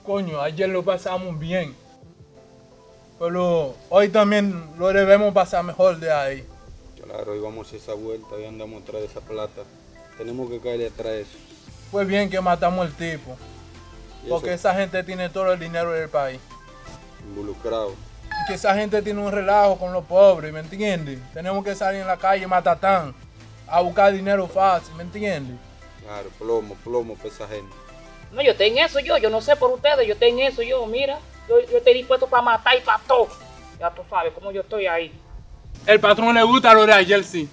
Coño, ayer lo pasamos bien. Pero hoy también lo debemos pasar mejor de ahí. Claro, hoy vamos a esa vuelta, hoy andamos atrás de esa plata. Tenemos que caerle atrás de eso. Fue bien que matamos al tipo. Y Porque eso, esa gente tiene todo el dinero del país. involucrado. Y que esa gente tiene un relajo con los pobres, ¿me entiendes? Tenemos que salir en la calle matatán a buscar dinero fácil, ¿me entiendes? Claro, plomo para esa gente. No, yo estoy en eso, yo no sé por ustedes, yo estoy en eso, mira, yo estoy dispuesto para matar y para todo. Ya tú sabes cómo yo estoy ahí. El patrón le gusta lo de ayer, sí.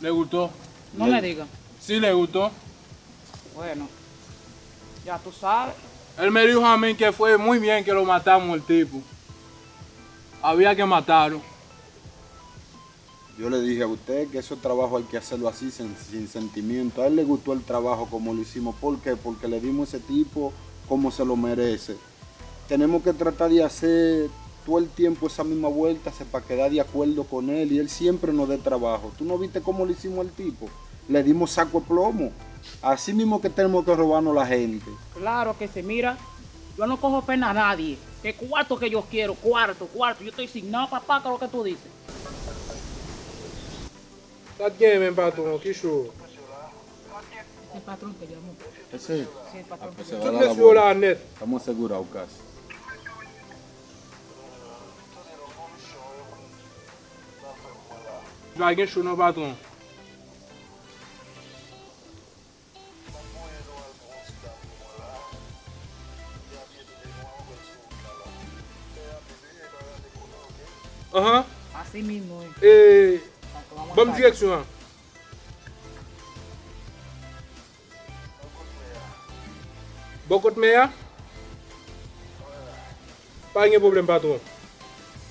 Le gustó. No me digas. Sí, le gustó. Bueno, ya tú sabes. Él me dijo a mí que fue muy bien que lo matamos el tipo. Había que matarlo. Yo le dije a usted que ese trabajo hay que hacerlo así, sin sentimiento. A él le gustó el trabajo como lo hicimos. ¿Por qué? Porque le dimos a ese tipo como se lo merece. Tenemos que tratar de hacer todo el tiempo esa misma vuelta para quedar de acuerdo con él y él siempre nos dé trabajo. ¿Tú no viste cómo le hicimos al tipo? Le dimos saco de plomo. Así mismo que tenemos que robarnos la gente. Claro que se mira, yo no cojo pena a nadie. Que cuarto que yo quiero, cuarto. Yo estoy sin nada, papá, que es lo que tú dices. ¿Sabes qué, mi patrón? ¿Qué show? El patrón te llamó. Ese. Sí, el patrón te Se llamó. va a ¿Tú dar me la subo la vuelta. net? Estamos asegurados casi. Alguien show no, patrón. Ajá. Así mismo es. Vamos direction. Beaucoup meilleur. Pas de problème, patron.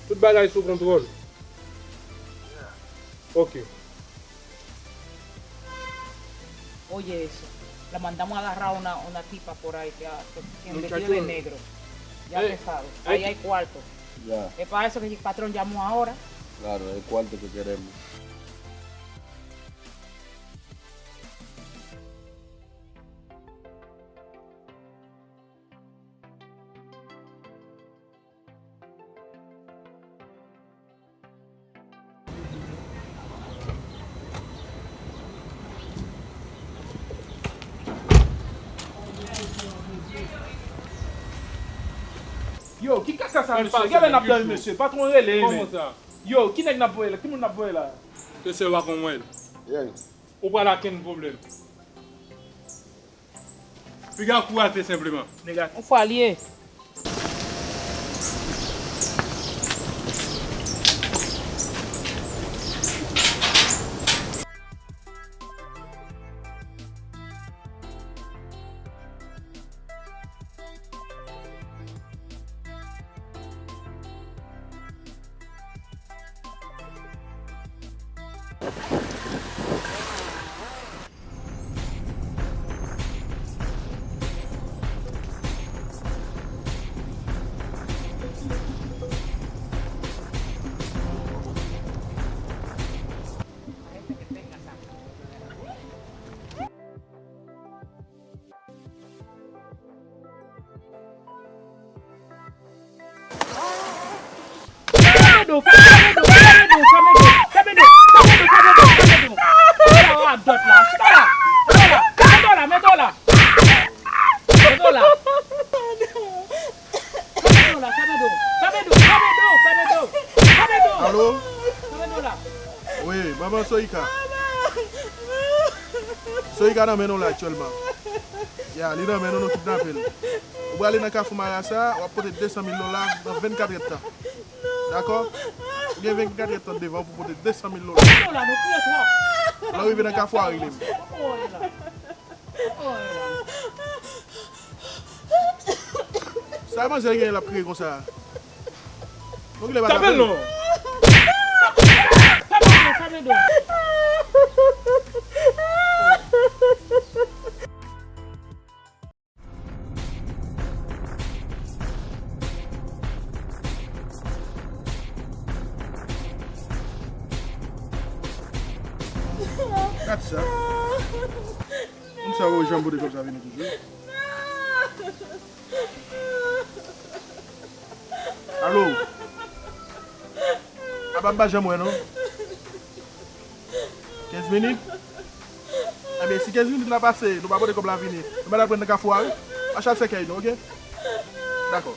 Tout bagage sous contrôle. Ok. Oye eso, la mandamos a agarrar una tipa por ahí que Muchacho. vestido de negro. Ya te sabes, ahí hay cuarto. Ya, Es para eso que el patrón llamó ahora. claro, es el cuarto que queremos. Yo, qui kaka sa Quel monsieur? passe, Qui avait quel n'a chou? monsieur? Patron relé. Comment ça? Yo, qui n'est n'a pas là? Qui moun n'a pas là? Que se va con elle. Bien. Ou pas là, quel problème? Regarde quoi, tout simplement. Nègre. On faut allier. Allô? Oui, maman Soika. Soika nan menon la actuellement. Ya, li nan menon nou kidnapel. Ou ba ali nan ka fuma ya sa, ou pote $200,000 dans 24 heures temps. D'accord? Ou gen 24 heures temps devant pour pote $200,000. Là, ou nan ka fwa rilem. Sa man zè gen la priye kon sa. Donc il est pas T'appelles non? Kat sa. Mwen sa wè jambou de kom sa vini toujou. Allô? Abamba jamais, non? 15 minutes? Eh bien, si 15 minutes n'a passé, nous ne pouvons pas comme la venir. Nous allons prendre un café, à chaque seconde, ok? D'accord.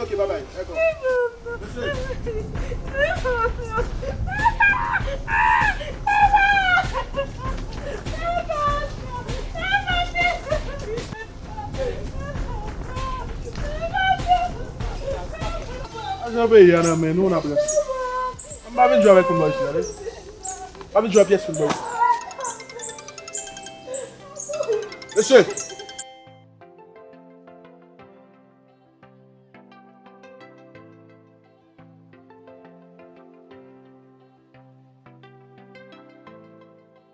Ok, bye bye. D'accord. J'en vais y aller, mais nous on a place. On va venir jouer avec moi ici, allez. On va venir jouer à pièce pour moi. Monsieur.